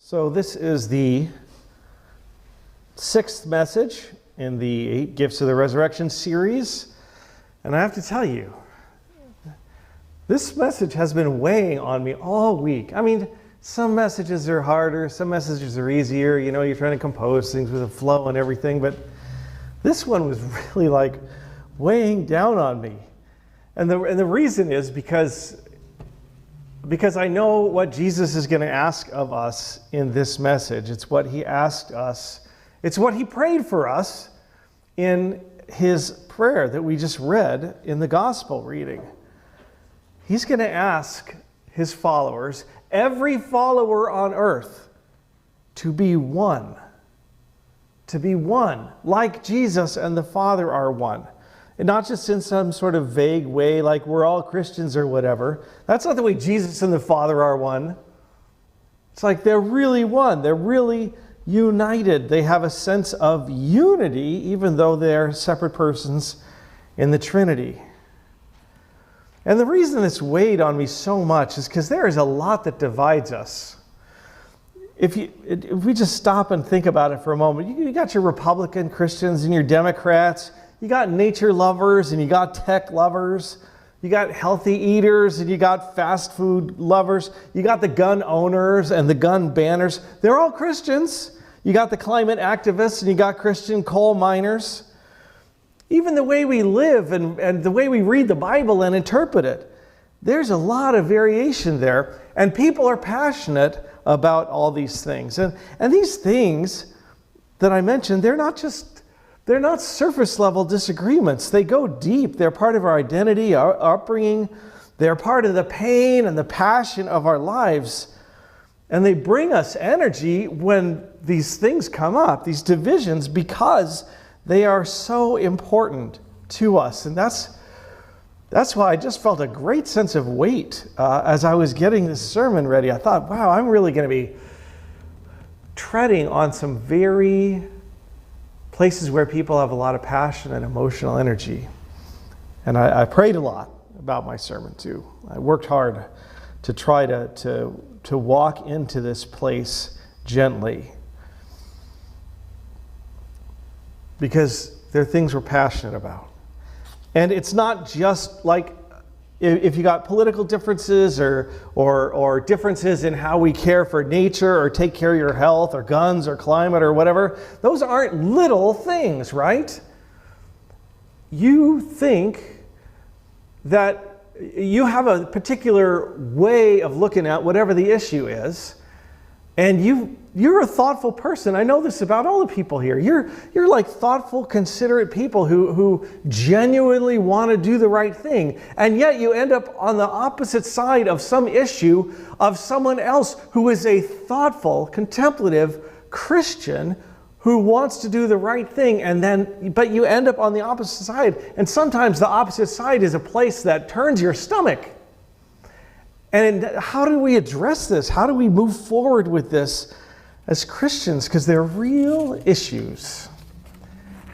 So this is the sixth message in the 8 Gifts of the Resurrection series. And I have to tell you, this message has been weighing on me all week. I mean, some messages are harder, some messages are easier. You know, you're trying to compose things with a flow and everything. But this one was really like weighing down on me. And the reason is because I know what Jesus is going to ask of us in this message. It's what he asked us. It's what he prayed for us in his prayer that we just read in the gospel reading. He's going to ask his followers, every follower on earth, to be one. To be one, like Jesus and the Father are one. And not just in some sort of vague way, like we're all Christians or whatever. That's not the way Jesus and the Father are one. It's like they're really one. They're really united. They have a sense of unity, even though they're separate persons in the Trinity. And the reason this weighed on me so much is because there is a lot that divides us. If we just stop and think about it for a moment, you got your Republican Christians and your Democrats. You got nature lovers and you got tech lovers. You got healthy eaters and you got fast food lovers. You got the gun owners and the gun banners. They're all Christians. You got the climate activists and you got Christian coal miners. Even the way we live and the way we read the Bible and interpret it, there's a lot of variation there. And people are passionate about all these things. And these things that I mentioned, they're not surface level disagreements. They go deep. They're part of our identity, our upbringing. They're part of the pain and the passion of our lives. And they bring us energy when these things come up, these divisions, because they are so important to us. And that's why I just felt a great sense of weight as I was getting this sermon ready. I thought, wow, I'm really going to be treading on some very places where people have a lot of passion and emotional energy. And I prayed a lot about my sermon too. I worked hard to try to walk into this place gently, because there are things we're passionate about. And it's not just like if you got political differences or differences in how we care for nature or take care of your health or guns or climate or whatever. Those aren't little things, right? You think that you have a particular way of looking at whatever the issue is, and you're a thoughtful person. I know this about all the people here. You're like thoughtful, considerate people who genuinely want to do the right thing. And yet you end up on the opposite side of some issue of someone else who is a thoughtful, contemplative Christian who wants to do the right thing, but you end up on the opposite side. And sometimes the opposite side is a place that turns your stomach. And how do we address this? How do we move forward with this as Christians? Because they're real issues.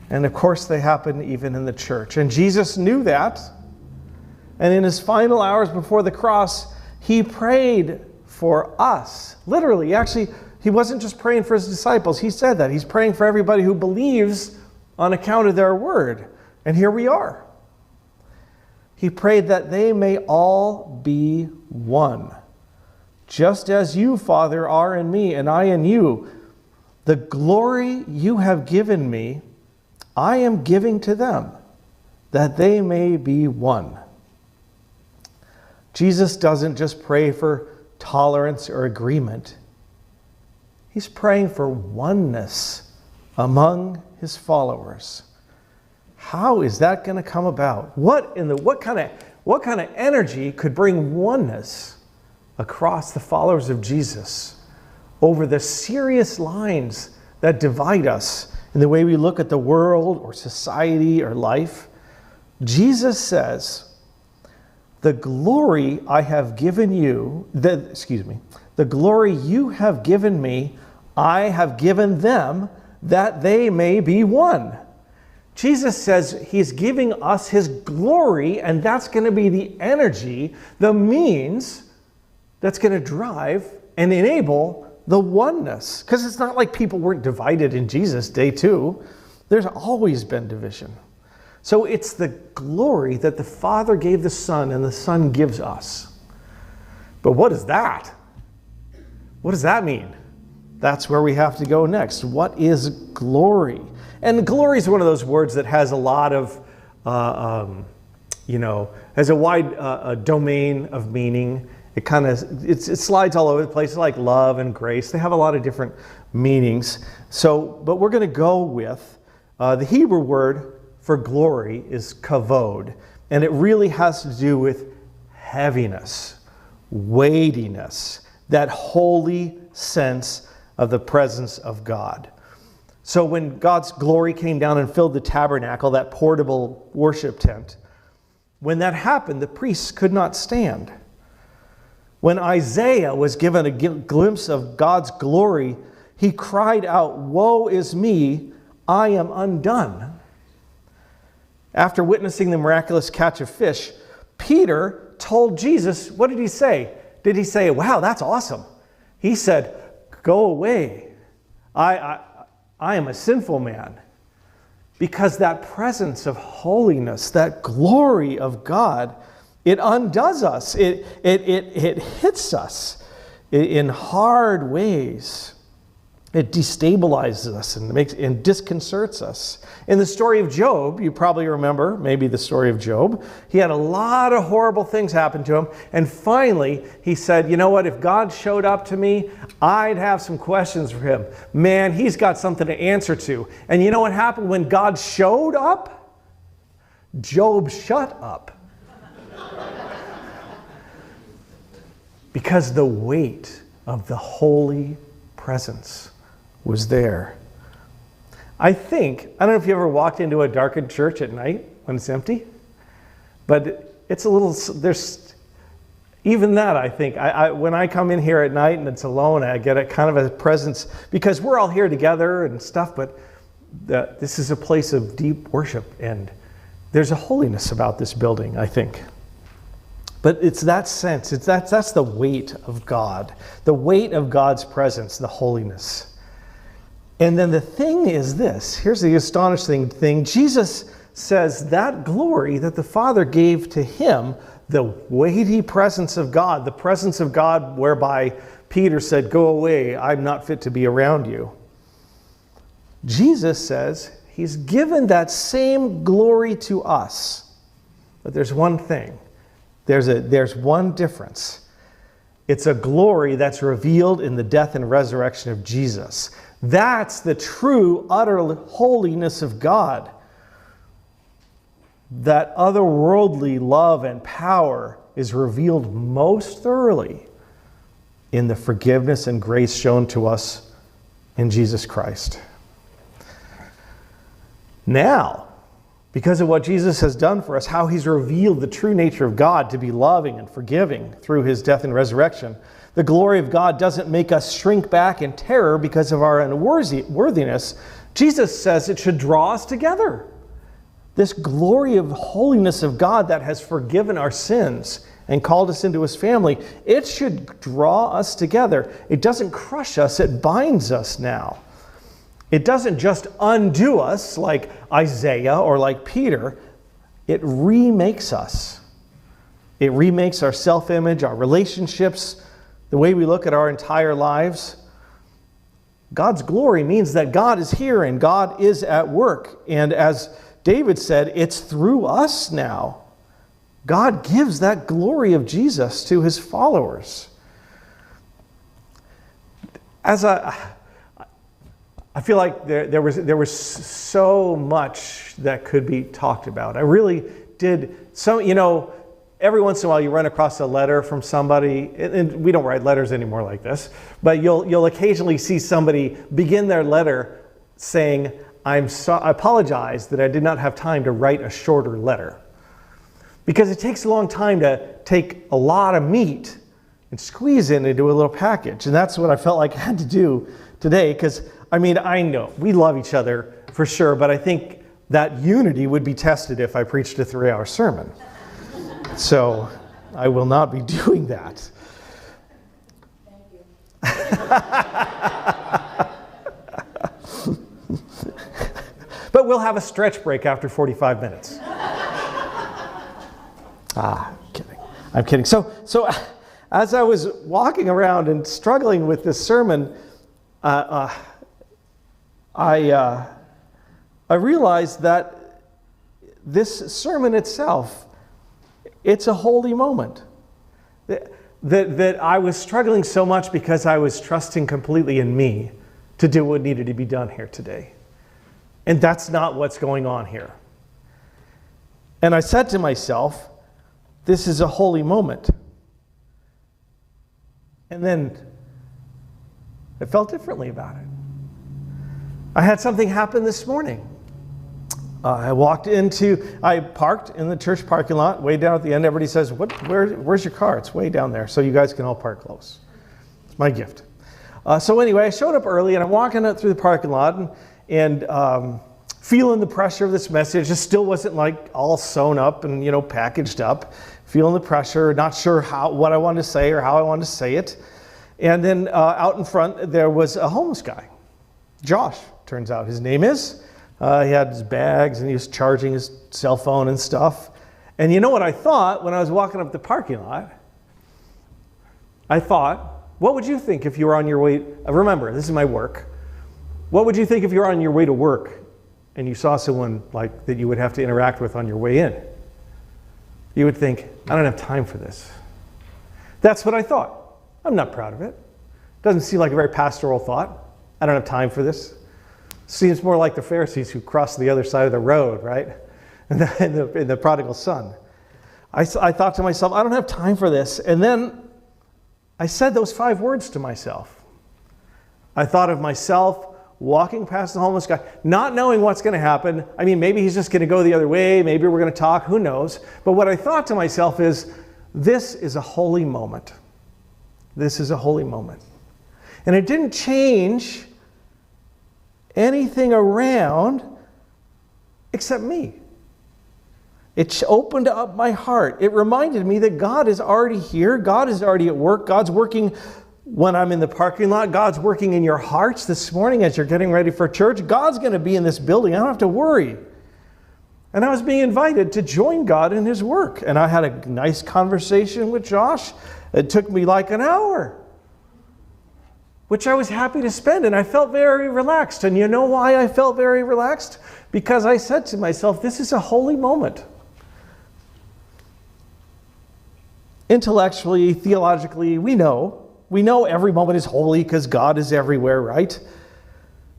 And of course, they happen even in the church. And Jesus knew that. And in his final hours before the cross, he prayed for us. Literally, actually, he wasn't just praying for his disciples. He said that. He's praying for everybody who believes on account of their word. And here we are. He prayed that they may all be one, just as you, Father, are in me and I in you. The glory you have given me, I am giving to them, that they may be one. Jesus doesn't just pray for tolerance or agreement. He's praying for oneness among his followers. How is that going to come about? What kind of energy could bring oneness across the followers of Jesus over the serious lines that divide us in the way we look at the world or society or life? Jesus says, the glory I have given you, the glory you have given me, I have given them, that they may be one. Jesus says he's giving us his glory, and that's going to be the energy, the means that's going to drive and enable the oneness. Because it's not like people weren't divided in Jesus day 2. There's always been division. So it's the glory that the Father gave the Son and the Son gives us. But what is that? What does that mean? That's where we have to go next. What is glory? And glory is one of those words that has a lot of, has a wide domain of meaning. It kind of, it slides all over the place, like love and grace. They have a lot of different meanings. But we're going to go with the Hebrew word for glory is kavod. And it really has to do with heaviness, weightiness, that holy sense of the presence of God. So when God's glory came down and filled the tabernacle, that portable worship tent, when that happened, the priests could not stand. When Isaiah was given a glimpse of God's glory, he cried out, "Woe is me, I am undone." After witnessing the miraculous catch of fish, Peter told Jesus, what did he say? Did he say, "Wow, that's awesome"? He said, "Go away. I am a sinful man." Because that presence of holiness, that glory of God, it undoes us. It hits us in hard ways. It destabilizes us and disconcerts us. In the story of Job, you probably remember, maybe the story of Job, he had a lot of horrible things happen to him. And finally, he said, you know what, if God showed up to me, I'd have some questions for him. Man, he's got something to answer to. And you know what happened when God showed up? Job shut up. Because the weight of the holy presence was there. I don't know if you ever walked into a darkened church at night when it's empty, but it's a little, there's even that, I think. When I come in here at night and it's alone, I get a kind of a presence, because we're all here together and stuff, but this is a place of deep worship, and there's a holiness about this building, I think. But it's that sense, that's the weight of God, the weight of God's presence, the holiness. And then the thing is this, here's the astonishing thing. Jesus says that glory that the Father gave to him, the weighty presence of God, the presence of God whereby Peter said, "Go away, I'm not fit to be around you." Jesus says he's given that same glory to us. But there's one thing. There's one difference. It's a glory that's revealed in the death and resurrection of Jesus. That's the true, utter holiness of God. That otherworldly love and power is revealed most thoroughly in the forgiveness and grace shown to us in Jesus Christ. Now, because of what Jesus has done for us, how he's revealed the true nature of God to be loving and forgiving through his death and resurrection, the glory of God doesn't make us shrink back in terror because of our unworthiness. Jesus says it should draw us together. This glory of holiness of God that has forgiven our sins and called us into his family, it should draw us together. It doesn't crush us, it binds us now. It doesn't just undo us like Isaiah or like Peter. It remakes us. It remakes our self-image, our relationships, the way we look at our entire lives. God's glory means that God is here and God is at work. And as David said, it's through us now. God gives that glory of Jesus to his followers. I feel like there was so much that could be talked about. I really did. Every once in a while you run across a letter from somebody, and we don't write letters anymore like this, but you'll occasionally see somebody begin their letter saying, I apologize that I did not have time to write a shorter letter. Because it takes a long time to take a lot of meat and squeeze it into a little package. And that's what I felt like I had to do today, because I know we love each other for sure, but I think that unity would be tested if I preached a 3-hour sermon. So I will not be doing that. Thank you. But we'll have a stretch break after 45 minutes. I'm kidding. I'm kidding. So as I was walking around and struggling with this sermon, I realized that this sermon itself, it's a holy moment. That I was struggling so much because I was trusting completely in me to do what needed to be done here today. And that's not what's going on here. And I said to myself, this is a holy moment. And then I felt differently about it. I had something happen this morning. I parked in the church parking lot, way down at the end. Everybody says, where's your car? It's way down there, so you guys can all park close. It's my gift. So anyway, I showed up early, and I'm walking up through the parking lot, and feeling the pressure of this message. It still wasn't like all sewn up and, packaged up. Feeling the pressure, not sure what I wanted to say or how I wanted to say it. And then out in front, there was a homeless guy. Josh, turns out his name is. He had his bags and he was charging his cell phone and stuff. And you know what I thought when I was walking up the parking lot? I thought, what would you think if you were on your way? Remember, this is my work. What would you think if you were on your way to work and you saw someone like that you would have to interact with on your way in? You would think, I don't have time for this. That's what I thought. I'm not proud of it. Doesn't seem like a very pastoral thought. I don't have time for this. Seems more like the Pharisees who crossed the other side of the road, right? In the prodigal son. I thought to myself, I don't have time for this. And then I said those 5 words to myself. I thought of myself walking past the homeless guy, not knowing what's going to happen. I mean, maybe he's just going to go the other way. Maybe we're going to talk. Who knows? But what I thought to myself is, this is a holy moment. This is a holy moment. And it didn't change anything around except me. It opened up my heart. It reminded me that God is already here. God is already at work. God's working when I'm in the parking lot. God's working in your hearts this morning as you're getting ready for church. God's going to be in this building. I don't have to worry. And I was being invited to join God in his work. And I had a nice conversation with Josh. It took me like an hour, which I was happy to spend. And I felt very relaxed. And you know why I felt very relaxed? Because I said to myself, this is a holy moment. Intellectually, theologically, we know every moment is holy because God is everywhere, right?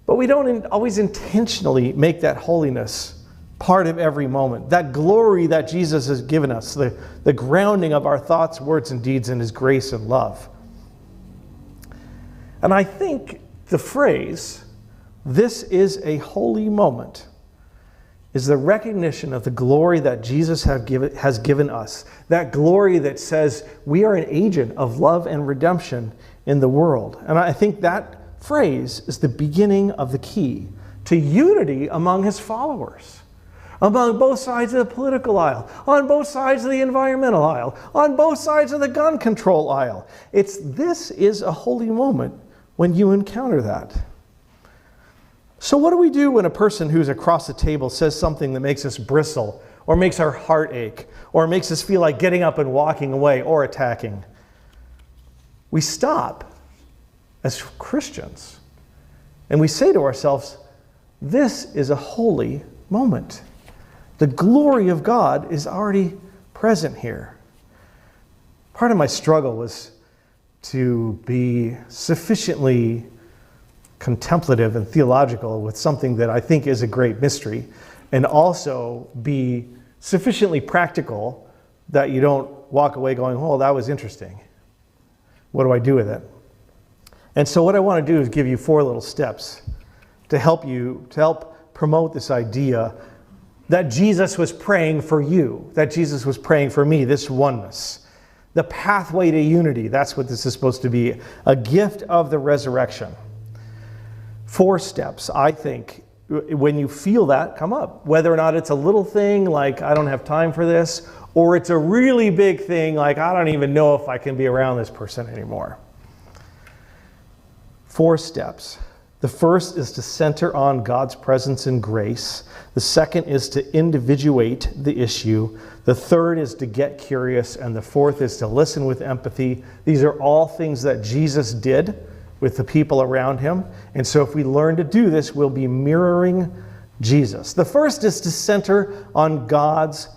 But we don't always intentionally make that holiness part of every moment. That glory that Jesus has given us, the grounding of our thoughts, words, and deeds in his grace and love. And I think the phrase, this is a holy moment, is the recognition of the glory that Jesus has given us. That glory that says we are an agent of love and redemption in the world. And I think that phrase is the beginning of the key to unity among his followers. Among both sides of the political aisle, on both sides of the environmental aisle, on both sides of the gun control aisle. This is a holy moment when you encounter that. So what do we do when a person who's across the table says something that makes us bristle, or makes our heart ache, or makes us feel like getting up and walking away or attacking? We stop as Christians and we say to ourselves, this is a holy moment. The glory of God is already present here. Part of my struggle was to be sufficiently contemplative and theological with something that I think is a great mystery, and also be sufficiently practical that you don't walk away going, oh, that was interesting. What do I do with it? And so what I want to do is give you 4 little steps to help promote this idea that Jesus was praying for you, that Jesus was praying for me, this oneness. The pathway to unity, that's what this is supposed to be, a gift of the resurrection. 4 steps, I think, when you feel that come up. Whether or not it's a little thing like, I don't have time for this, or it's a really big thing like, I don't even know if I can be around this person anymore. 4 steps. The first is to center on God's presence and grace. The second is to individuate the issue. The third is to get curious. And the fourth is to listen with empathy. These are all things that Jesus did with the people around him. And so if we learn to do this, we'll be mirroring Jesus. The first is to center on God's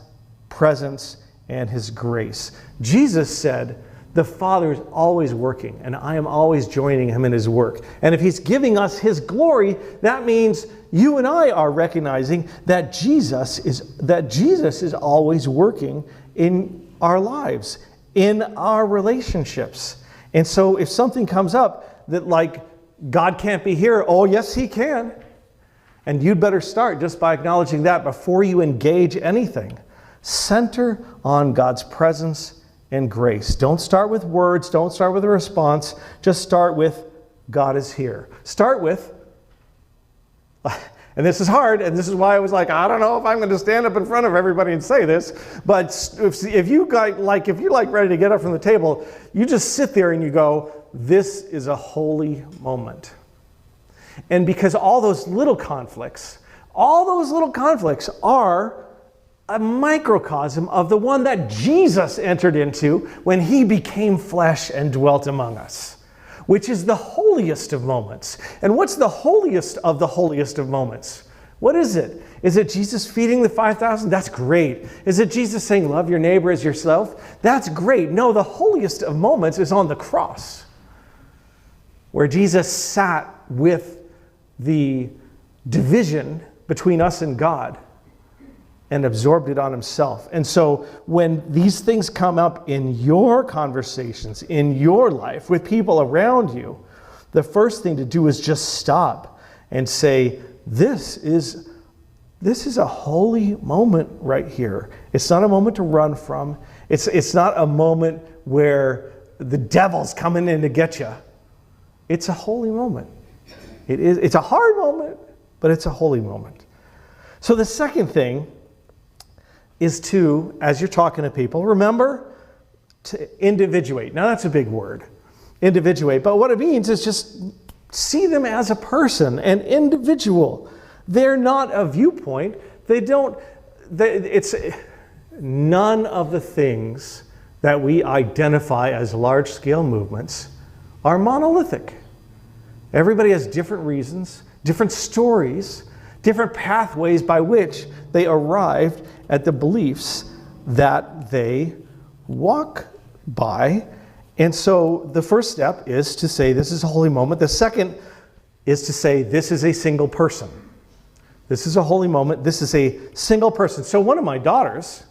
presence and his grace. Jesus said, the Father is always working, and I am always joining him in his work. And if he's giving us his glory, that means you and I are recognizing that Jesus is always working in our lives, in our relationships. And so if something comes up that like God can't be here, oh yes he can. And you'd better start just by acknowledging that before you engage anything. Center on God's presence and grace. Don't start with words. Don't start with a response. Just start with God is here. Start with, and this is hard, and this is why I was like, I don't know if I'm going to stand up in front of everybody and say this, but if you're ready to get up from the table, you just sit there and you go, this is a holy moment. And because all those little conflicts are a microcosm of the one that Jesus entered into when he became flesh and dwelt among us, which is the holiest of moments. And what's the holiest of moments? What is it? Is it Jesus feeding the 5,000? That's great. Is it Jesus saying, love your neighbor as yourself? That's great. No, the holiest of moments is on the cross, where Jesus sat with the division between us and God and absorbed it on himself. And so when these things come up in your conversations, in your life, with people around you, the first thing to do is just stop and say, this is a holy moment right here. It's not a moment to run from. It's not a moment where the devil's coming in to get you. It's a holy moment. It's a hard moment, but it's a holy moment. So the second thing is to, as you're talking to people, remember to individuate. Now that's a big word, individuate. But what it means is just see them as a person, an individual. They're not a viewpoint. It's none of the things that we identify as large-scale movements are monolithic. Everybody has different reasons, different stories, different pathways by which they arrived at the beliefs that they walk by. And so the first step is to say this is a holy moment. The second is to say this is a single person. This is a holy moment. This is a single person. So one of my daughters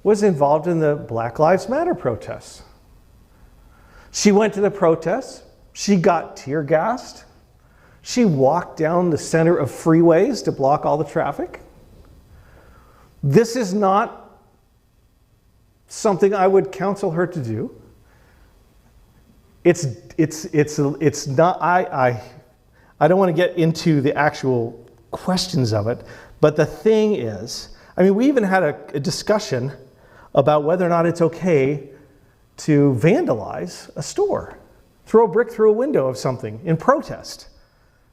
was involved in the Black Lives Matter protests. She went to the protests. She got tear gassed. She walked down the center of freeways to block all the traffic. This is not something I would counsel her to do. It's not, I don't want to get into the actual questions of it, but the thing is, I mean, we even had a discussion about whether or not it's okay to vandalize a store, throw a brick through a window of something in protest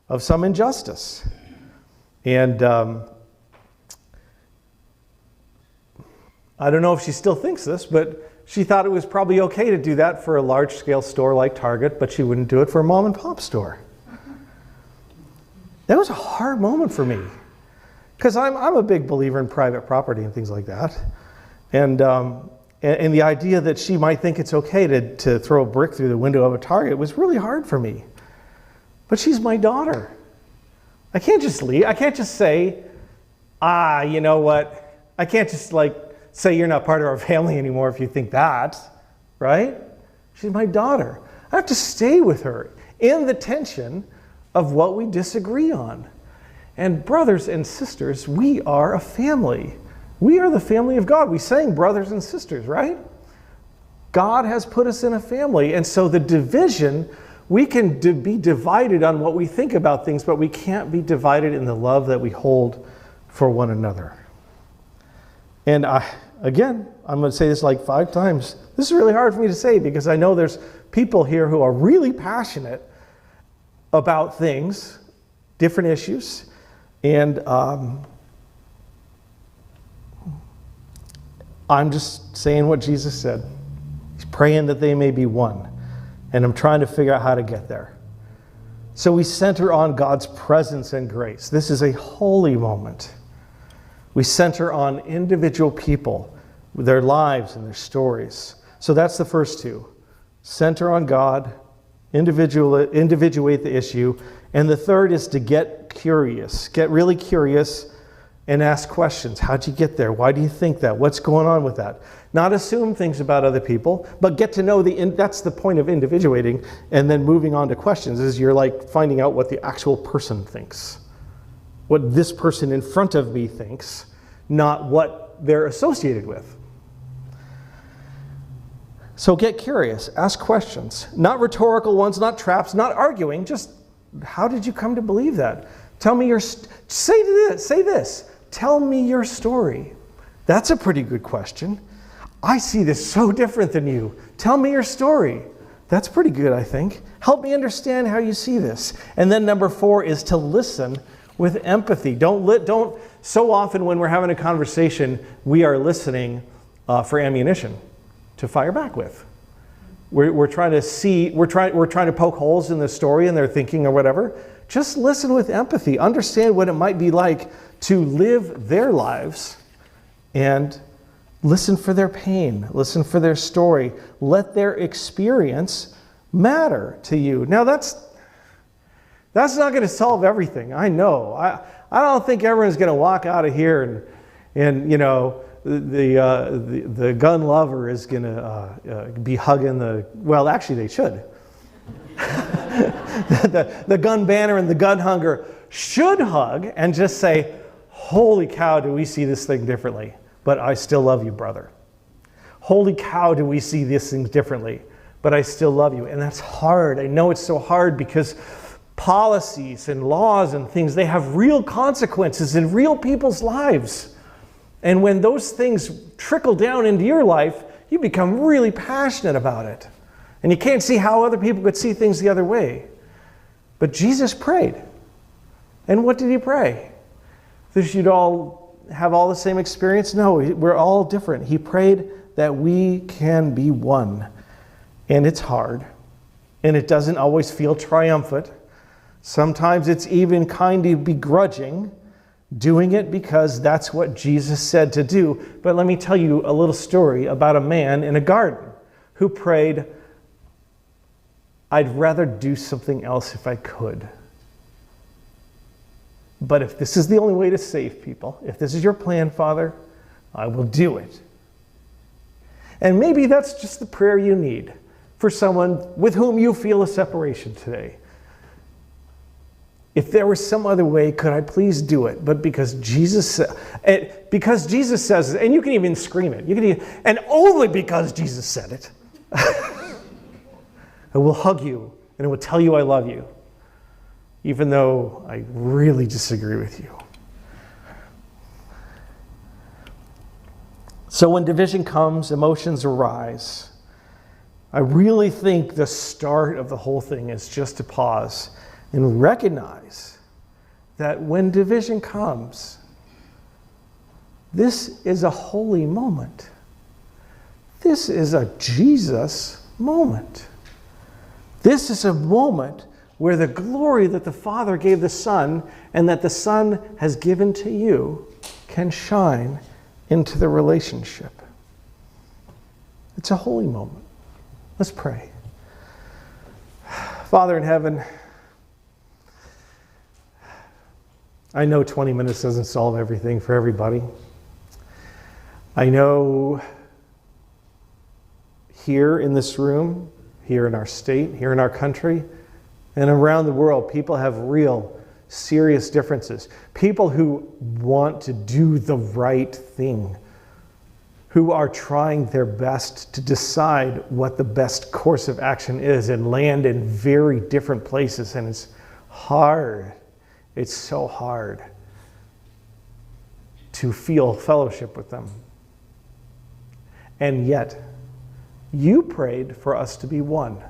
of some injustice. And I don't know if she still thinks this, but she thought it was probably okay to do that for a large-scale store like Target, but she wouldn't do it for a mom-and-pop store. That was a hard moment for me, because I'm a big believer in private property and things like that. And the idea that she might think it's okay to throw a brick through the window of a Target was really hard for me. But she's my daughter. I can't just leave. I can't just say, you know what? I can't just say you're not part of our family anymore if you think that, right? She's my daughter. I have to stay with her in the tension of what we disagree on. And brothers and sisters, we are a family. We are the family of God. We sang brothers and sisters, right? God has put us in a family. And so the division, we can be divided on what we think about things, but we can't be divided in the love that we hold for one another. And again, I'm going to say this like 5 times. This is really hard for me to say because I know there's people here who are really passionate about things, different issues, and I'm just saying what Jesus said. He's praying that they may be one, and I'm trying to figure out how to get there. So we center on God's presence and grace. This is a holy moment. We center on individual people, their lives and their stories. So that's the first two. Center on God, individuate the issue. And the third is to get curious. Get really curious and ask questions. How'd you get there? Why do you think that? What's going on with that? Not assume things about other people, but get to know that's the point of individuating. And then moving on to questions is you're like finding out what the actual person thinks. What this person in front of me thinks, not what they're associated with. So get curious, ask questions. Not rhetorical ones, not traps, not arguing, just how did you come to believe that? Tell me say this. Tell me your story. That's a pretty good question. I see this so different than you. Tell me your story. That's pretty good, I think. Help me understand how you see this. And then number 4 is to listen with empathy. Don't. So often when we're having a conversation, we are listening for ammunition to fire back with. We're trying to poke holes in the story and their thinking or whatever. Just listen with empathy. Understand what it might be like to live their lives and listen for their pain. Listen for their story. Let their experience matter to you. Now that's not going to solve everything. I know. I don't think everyone's going to walk out of here and the gun lover is going to be hugging well, actually they should. the gun banner and the gun hunger should hug and just say, holy cow, do we see this thing differently? But I still love you, brother. Holy cow, do we see these things differently? But I still love you. And that's hard. I know it's so hard because policies and laws and things, they have real consequences in real people's lives. And when those things trickle down into your life, you become really passionate about it. And you can't see how other people could see things the other way. But Jesus prayed. And what did he pray? That you'd all have all the same experience? No, we're all different. He prayed that we can be one. And it's hard. And it doesn't always feel triumphant. Sometimes it's even kind of begrudging, doing it because that's what Jesus said to do. But let me tell you a little story about a man in a garden who prayed, I'd rather do something else if I could. But if this is the only way to save people, if this is your plan, Father, I will do it. And maybe that's just the prayer you need for someone with whom you feel a separation today. If there was some other way, could I please do it? But because Jesus says it, and you can even scream it, and only because Jesus said it, I will hug you and I will tell you I love you, even though I really disagree with you. So when division comes, emotions arise. I really think the start of the whole thing is just to pause and recognize that when division comes, this is a holy moment. This is a Jesus moment. This is a moment where the glory that the Father gave the Son and that the Son has given to you can shine into the relationship. It's a holy moment. Let's pray. Father in heaven, I know 20 minutes doesn't solve everything for everybody. I know here in this room, here in our state, here in our country, and around the world, people have real, serious differences. People who want to do the right thing, who are trying their best to decide what the best course of action is and land in very different places. And it's hard. It's so hard to feel fellowship with them. And yet, you prayed for us to be one.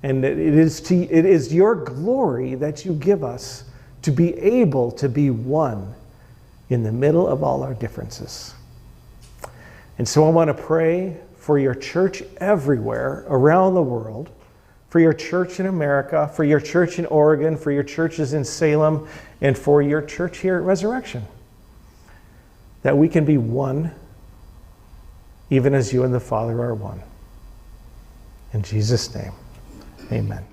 And it is your glory that you give us to be able to be one in the middle of all our differences. And so I want to pray for your church everywhere around the world, for your church in America, for your church in Oregon, for your churches in Salem, and for your church here at Resurrection, that we can be one, even as you and the Father are one. In Jesus' name, amen.